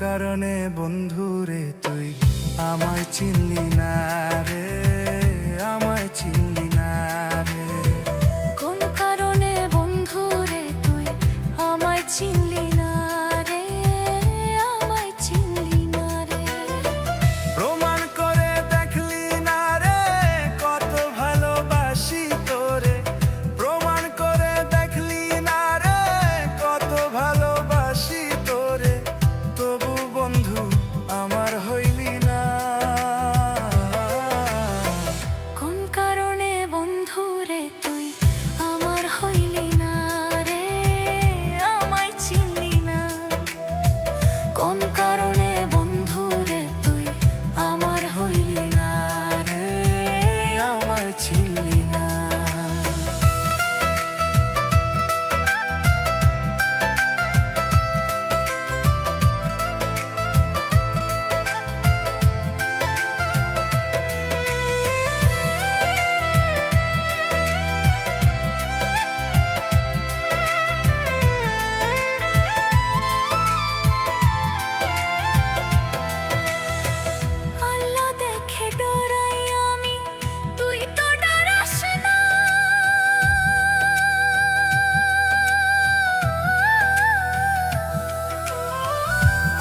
কারণে বন্ধুরে তুই আমায় চিনলি না রে, আমায় চিনলি না রে। কোন কারণে বন্ধুরে তুই আমায় চিনলি না রে, আমায় চিনলি না রে। প্রমাণ করে দেখলি না রে কত ভালোবাসি তোরে, প্রমাণ করে দেখলি না রে কত ভালোবাসি তোরে, তবু বন্ধু আমার হইলি না। কোন কারণে বন্ধুরে তুই আমার হইলি না রে, আমায় চিনলি না। কোন কারণে বন্ধুরে তুই আমার হইলি না রে, আমায় চিনলি না। আল্লাহ দেখে ডরাই আমি, তুই তো ডরাস না।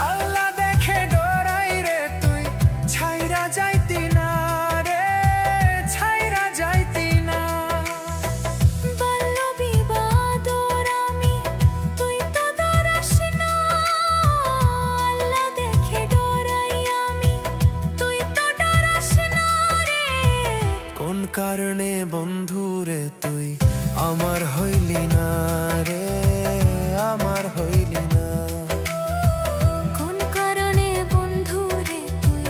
আল্লাহ দেখে ডরাই রে তুই ছাইরা যাইতি না রে, ছাইরা যাইতি না। বাল্য বিবাদর আমি, তুই তো ডরাস না। আল্লাহ দেখে ডরাই আমি, তুই তো ডরাস না রে। কোন কারণে বন্ধুরে তুই আমার হইলি না রে, আমার হইলি না। কোন কারণে বন্ধুরে তুই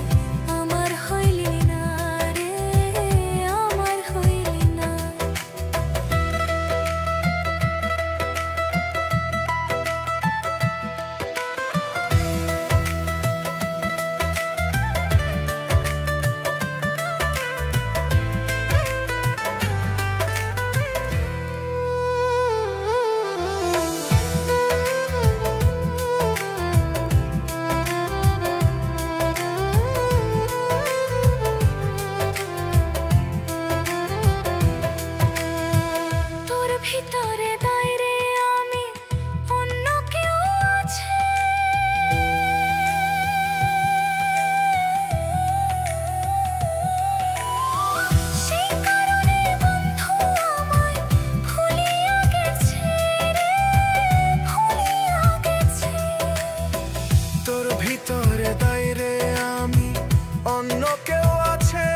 আমার হইলি না রে, আমার হইলি না। তোর ভিতরে দাইরে আমি, অন্য কেউ আছে। সেই কারণে বন্ধু আমায় ভুলিয়া গেছে রে, ভুলিয়া গেছে। তোর ভিতরে দাইরে আমি, অন্য কেউ আছে,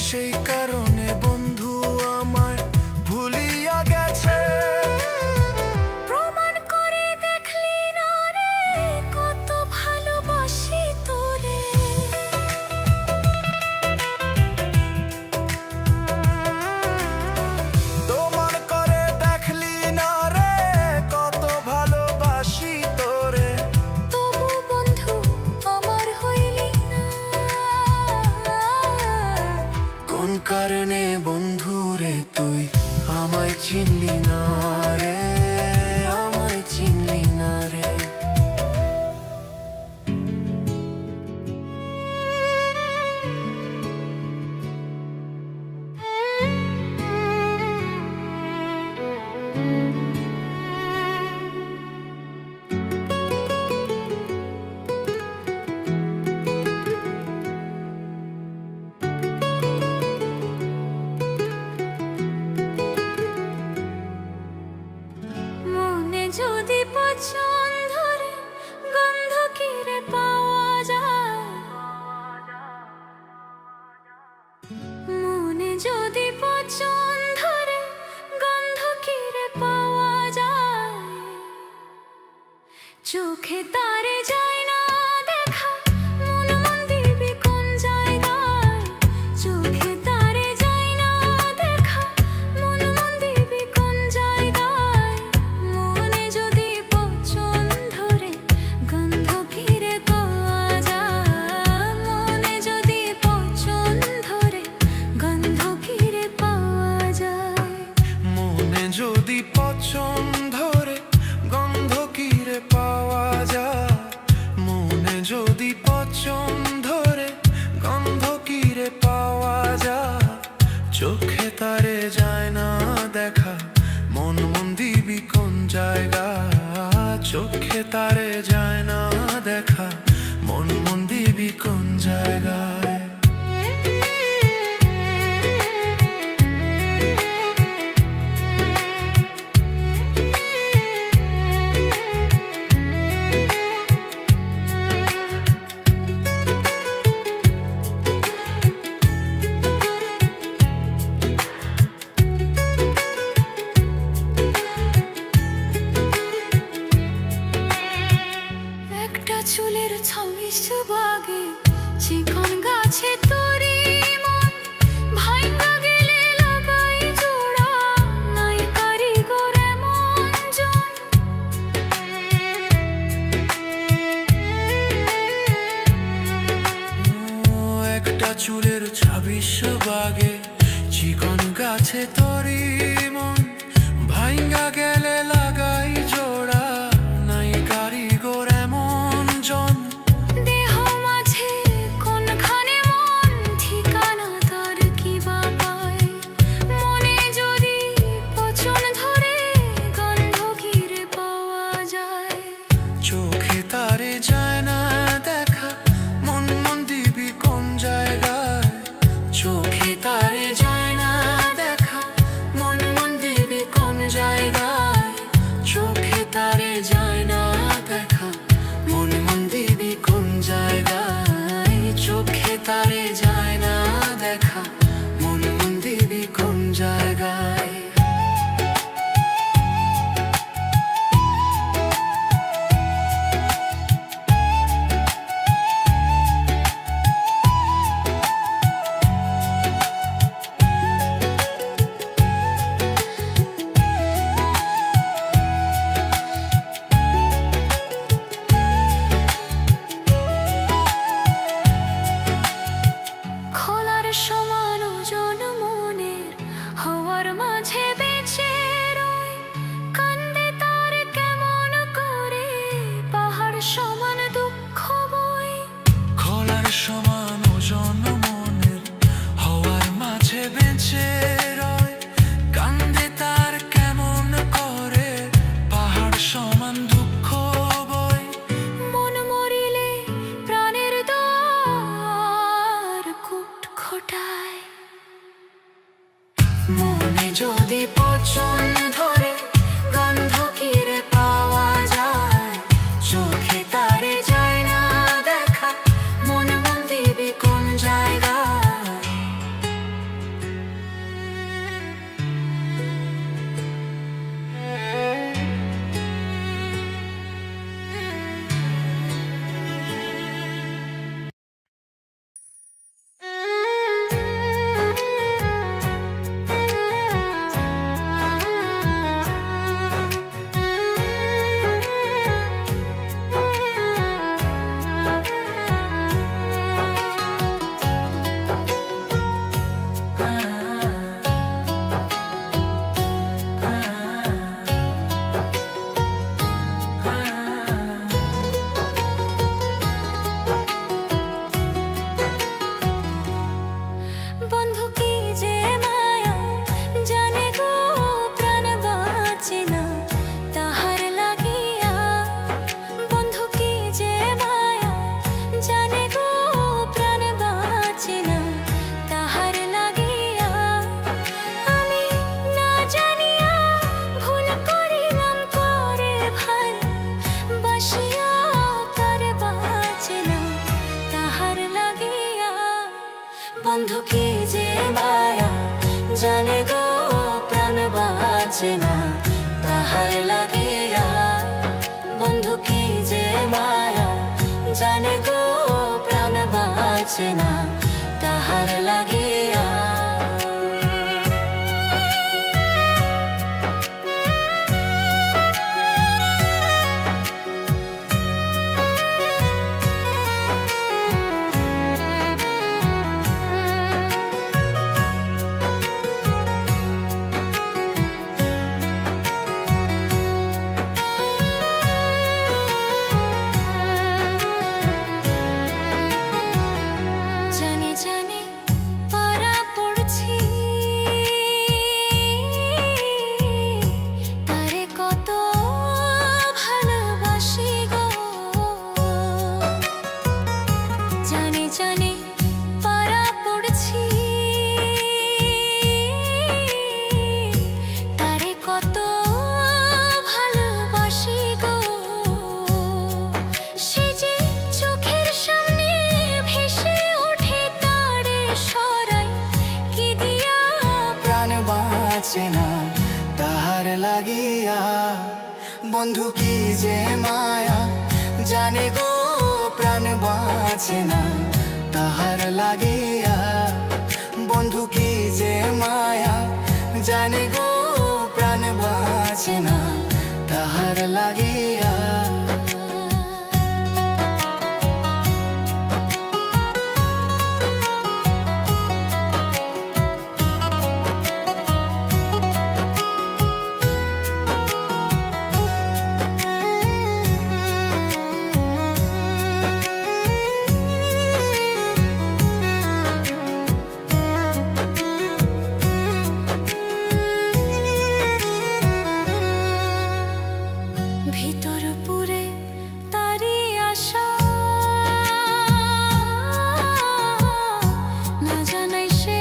সেই কারণে বন্ধু আমায় ভুলিয়া গেছে। প্রমাণ করে দেখলি না রে কত ভালোবাসি তোরে। তোমার করে দেখলি না রে কত ভালোবাসি তোরে, তবু বন্ধু আমার হইলি না। কোন কারণে বন্ধু রে তুই আমায় চিনলি না রে, আমায় চিনলি না রে। মনে যদি পছন্দ ধরে গন্ধ কিরে পাওয়া যায়, মনে যদি পছন্দ ধরে গন্ধ কিরে পাওয়া যায়। চোখে তারে যায় না দেখা, মন মন দিবি কোন জায়গায়। চোখে তারে যায় না দেখা, মন মন দিবি কোন জায়গায়। মনে যদি পছন্দ ধরে গন্ধ কিরে পাওয়া যায়, মনে যদি পছন্দ ধরে গন্ধ কিরে পাওয়া যায়। মনে যদি পছন্দ ধরে গন্ধ কিরে পাওয়া যায়, চোখে তারে যায় না দেখা, মন মন দিবি কোন জায়গায়? একটা চুলের ছবিস বাগে চিকন গাছে তোরে মন ভাঙা গেলে লাগাই জোড়া নাই কারিগর এমন জন। একটা চুলের 26 বাগে চিকন গাছে তরি মন ভাঙ্গা গেলে লাগাই জোড়া নাই কারিগর এমন জন। দেহ মাঝে কোনখানে মন ঠিকানা তার কি বা পায়, মনে যদি পছন ধরে গন্ধ ঘিরে পাওয়া যায়। চোখে তারে যায় না দেখা, মন মন দিবি কোন জায়গায়? চোখে তারে যায় না দেখা, মন মন দিবি কোন জায়গায়? চোখে তারে যায় না দেখা, মন মন দিবি কোন জায়গায়? চোখে তারে যায় না দেখা, মন মন দিবি কোন জায়গায়? খোলার সমান ওজন মনের হওয়ার মাঝে বেঁচে রয়, কান্দে তার কেমন করে পাহাড় সমান দুঃখ বই। খোলার সমান ওজন মনের হওয়ার মাঝে বেঁচে রয়, কান্দে তার কেমন করে পাহাড় সমান দুঃখ বই। মন মরিলে প্রাণের দ্বার কুট খোটায়, মনে যদি পছন ধরে গন্ধ কিরে পাওয়া যায়। চোখে তারে যায় না দেখা, মন মন দিবি কোন জায়গায়? বন্ধু কি যে মায়া জানে গো প্রাণ বাঁচে না তাহার লাগিয়া। বন্ধু কি যে মায়া জানে গো প্রাণ বাঁচে না তাহার লাগিয়া। আমি না জানিয়া ভুল করিলাম করে ভাই বাসিয়া তার বাঁচে না তাহার লাগিয়া। বন্ধু কি যে মায়া জানে গো প্রাণ বাঁচে না তাহার লাগিয়া। বন্ধু কি যে মায়া জানে গো প্রাণ বাঁচে না তাহার লাগিয়া। জানি জানি বন্ধু কি যে মায়া, জানে গো প্রাণ বাঁচে না তাহার লাগিয়া। বন্ধু কি যে মায়া, জানে গো প্রাণ বাঁচে না তাহার লাগিয়া। ভিতর পুরে তারি আশা, না জানাই সে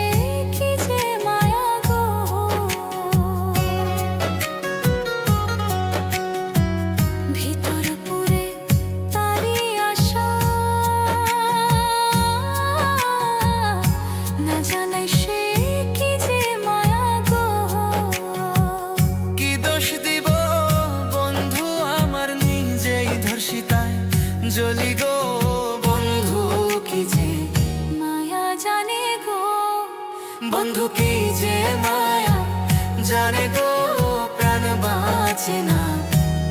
কি যে মায়া গো। ভিতর পুরে তারি আশা, না জানাই সে কি যে মায়া গো। কি দোষ দিব বন্ধু আমার, নিজেই ধর্ষিতায় জ্বলি গো। বন্ধু কি যে মায়া জানে গো, বন্ধু কি যে মায়া, জানে গো প্রাণ বাঁচে না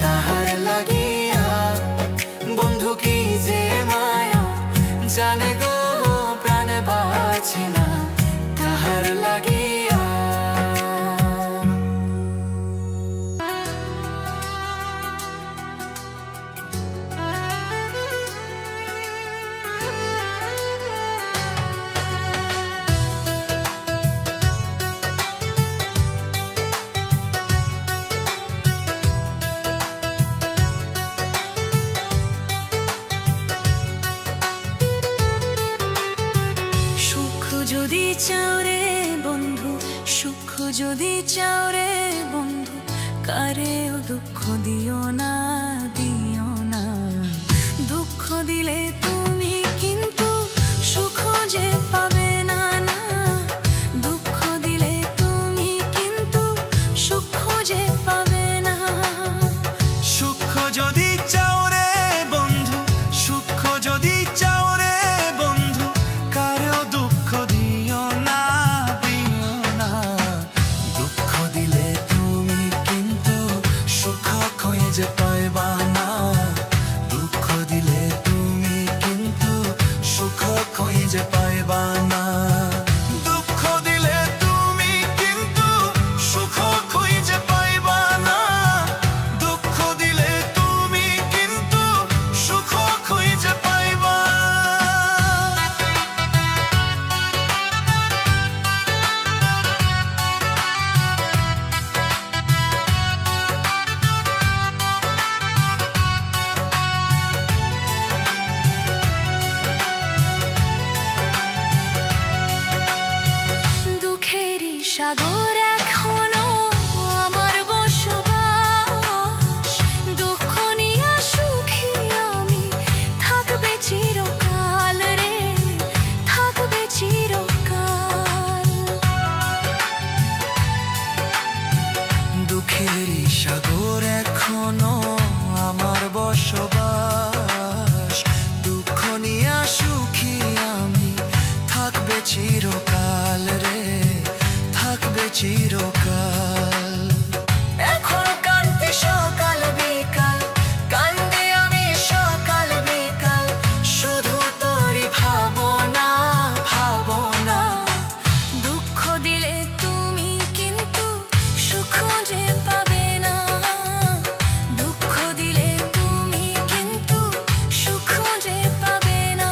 তাহার লাগিয়া। বন্ধু কি যে মায়া, জানে গো প্রাণ বাঁচে না তাহার লাগিয়া। সুখ যদি চাও রে বন্ধু, সুখ যদি চাও রে বন্ধু, কারেও দুঃখ দিও না, দিও না। দুঃখ দিলে তুমি কিন্তু সুখ যে পাবে না, না। দুঃখ দিলে তুমি কিন্তু সুখ যে পাবে না। সুখ যদি চাও রে বন্ধু, সুখ যদি চাও রে বন্ধু, কারো দুঃখ দিও না, দিও না। দুঃখ দিলে তুমি কিন্তু সুখ খুঁজে পাইবা না। দুঃখ দিলে তুমি কিন্তু সুখ খুঁজে পাইবা না। দুঃখ দিলে তুমি কিন্তু সুখ খুঁজে পাইবা না। দুঃখ দিলে তুমি কিন্তু সুখ খুঁজে পাইবা। দুঃখেরই সাগর এখনো আমার বসবাস, দুঃখ নিয়ে সুখী আমি থাকবে চিরকাল রে, থাকবে চিরকাল। দুঃখেরই সাগর এখনো আমার বসবাস, দুঃখ নিয়ে সুখী আমি থাকবে চিরকাল রে, থাকবে চিরকাল। এখন কান্দি সকাল বিকাল, কান্দি আমি সকাল বিকাল, শুধু তোরই ভাবনা, ভাবনা। দুঃখ দিলে তুমি কিন্তু সুখ যে পাবে না। দুঃখ দিলে তুমি কিন্তু সুখ যে পাবে না।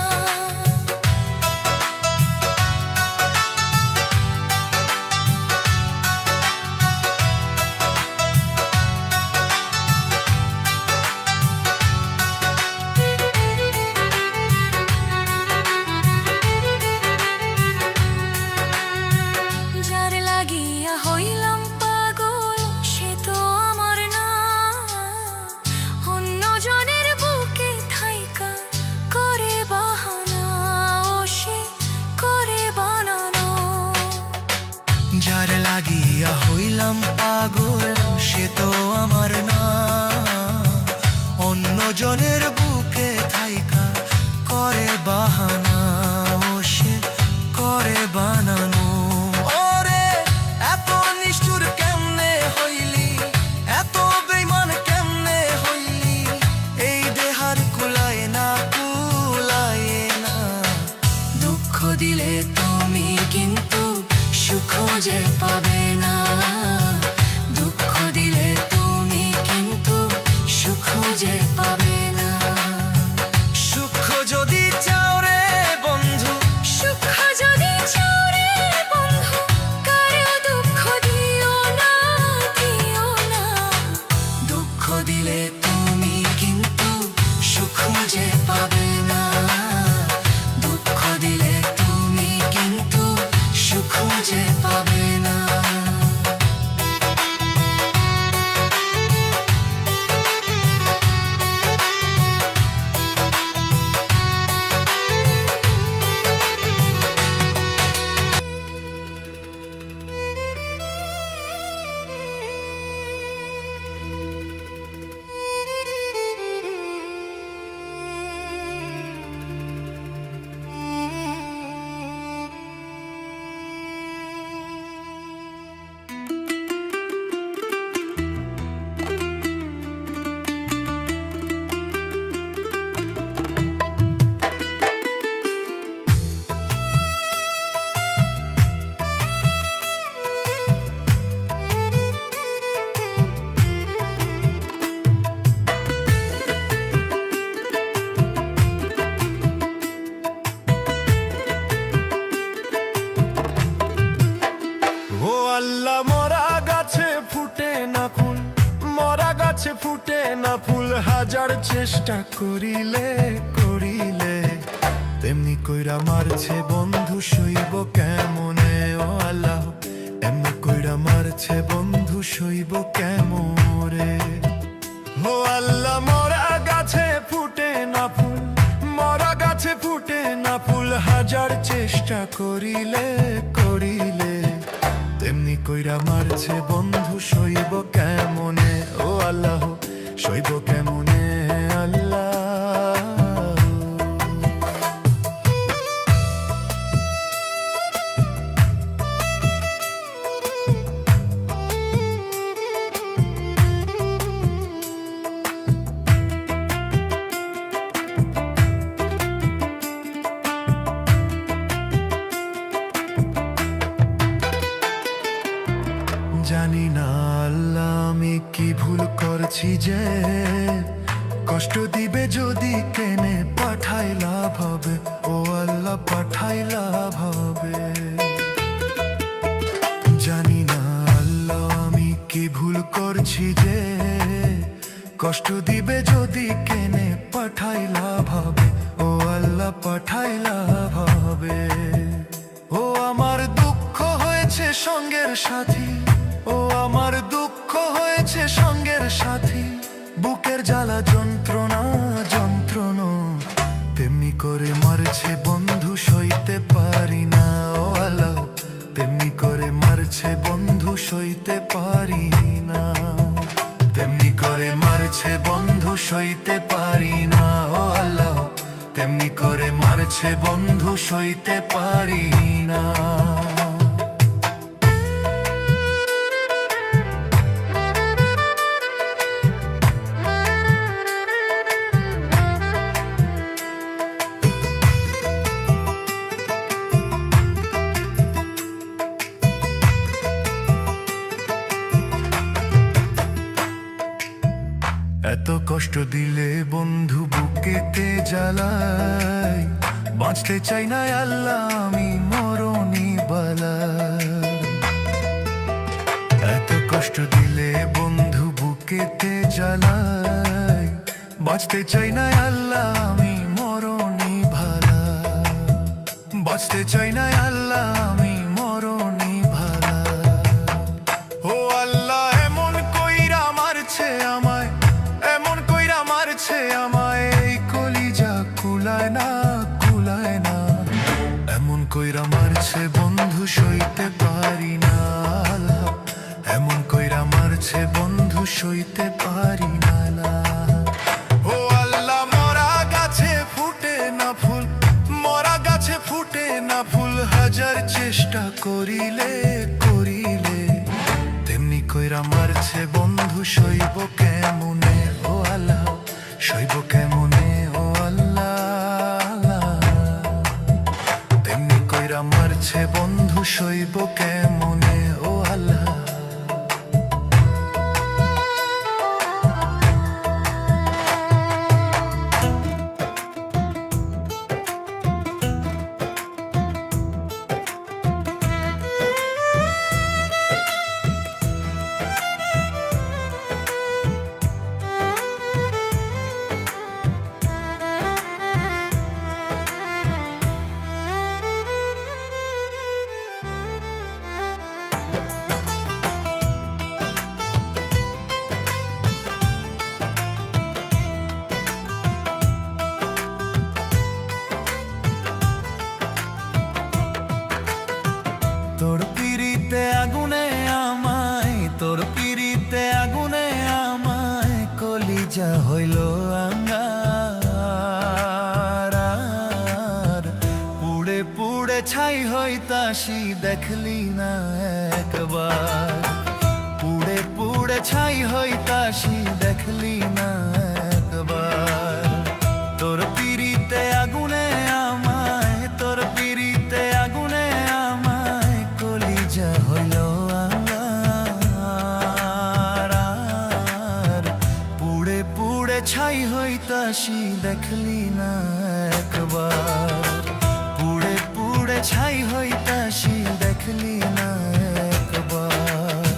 হাজার চেষ্টা করিলে করিলে তেমনি কইরা মারছে বন্ধু সইব কেমনে ও আল্লাহ এমনি কইরা মারছে বন্ধু সইব কেমনে ও আল্লাহ মরা গাছে ফুটে না ফুল মরা গাছে ফুটে না ফুল হাজার চেষ্টা করিলে করিলে তেমনি কইরা মারছে বন্ধু সইব কেমনে ও আল্লাহ সইব কেমনে আল্লাহ জানি না আল্লাহ আমি কি ভুল করছি যে কষ্ট দিবে যদি কেনে পাঠাই লাভ হবে ও আল্লাহ পাঠাই লাভ হবে জানি না আল্লাহ আমি কি ভুল করছি যে কষ্ট দিবে যদি কেনে পাঠাই লাভ হবে ও আল্লাহ পাঠাই লাভ হবে ও আমার দুঃখ হয়েছে সঙ্গের সাথী ও আমার দুঃখ হয়েছে সঙ্গের সাথী বুকের জ্বালা যন্ত্রণা যন্ত্রণা তেমনি করে মারছে বন্ধু সইতে পারি না ও আল্লাহ তেমনি করে মারছে বন্ধু সইতে পারি না তেমনি করে মারছে বন্ধু সইতে পারি না ও আল্লাহ তেমনি করে মারছে বন্ধু সইতে পারি না এত কষ্ট দিলে বন্ধু বুকেতে জ্বালাই বাঁচতে চাই না আল্লাহ আমি মরণি বালা এত কষ্ট দিলে বন্ধু বুকেতে জ্বালাই বাঁচতে চাই না আল্লাহ আমি মরণি ভালা বাঁচতে চাই না আল্লাহ আমি মরণি ভালা ও আল্লাহ এমন কইরা মারছে আমায় এমন কইরা মারছে আমায় এই কলিজা কুলায় না কুলায় না এমন কইরা মারছে বন্ধু সইতে পারি না আল্লাহ এমন কইরা মারছে বন্ধু সইতে পারি না ও আল্লাহ মরা গাছে ফুটে না ফুল মরা গাছে ফুটে না ফুল হাজার চেষ্টা করিলে করিলে তেমনি কইরা মারছে বন্ধু সইব কেমনে ও আল্লাহ সইব কেমনে ও আল্লাহ তেমনি কইরা মারছে বন্ধু সইব কেমনে ও আল্লাহ তোর পিরিতে আগুনে আমায় তোর পিরিতে আগুনে আমায় কলিজা হইল আঙ্গার পুড়ে পুড়ে ছাই হইতাসি দেখলি না একবার পুড়ে পুড়ে ছাই হইতাসি দেখলি না একবার তোর পিরিতে আগুনে আমায় তোর পিরিতে আগুনে আমায় কলিজা হইল আঙ্গার পুড়ে পুড়ে ছাই হইতাসি দেখলি না একবার পুড়ে পুড়ে ছাই হইতাসি দেখলি না একবার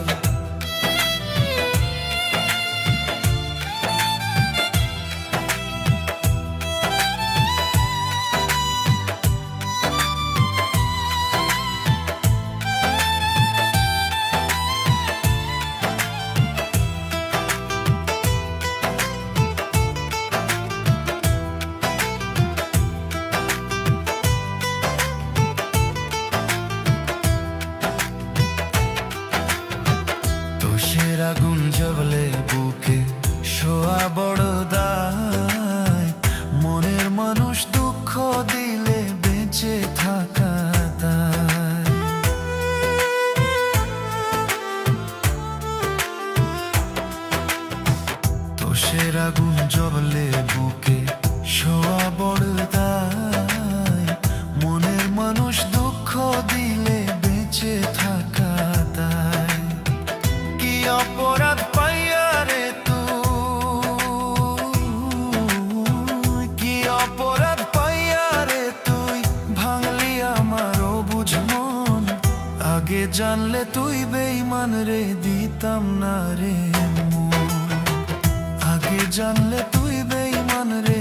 জানলে তুই বেঈমান রে দিতাম না রে মন। আগে জানলে তুই বেঈমান রে